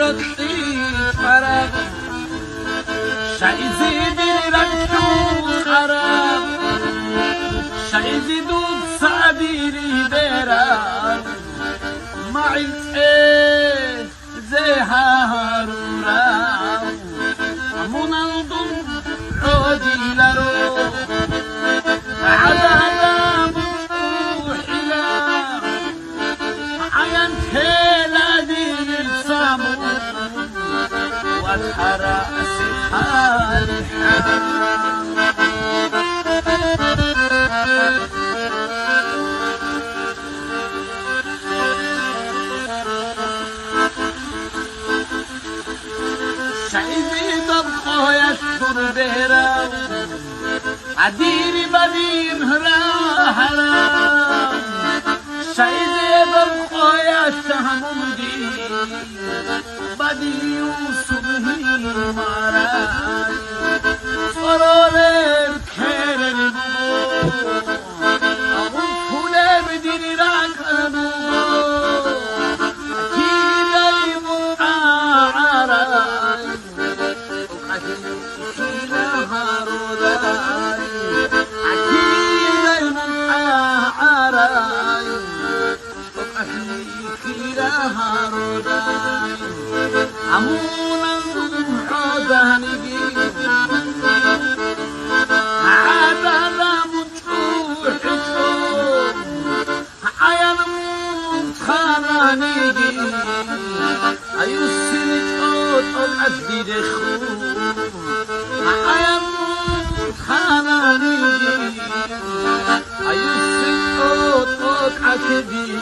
رقصي فرق شايزيد ركتو خراب شايزيد صابيري ديران معيت ايه زي هارورا منظم عودي لرو عذاب وحلا عين هلا دي السامو والحرا حالي شايفي ضبطه يشكر بهرام عديني بدي مهرام شايفي ضبطه يشهم مدي بدي يوصله مرام صرار الخير البو أغفو لبدي راكبو عمونا عوداني عادا لا متروحكم عيان متخاناني أيوسنك أوت الأسدي دخو عيان متخاناني أيوسنك أوت عكدي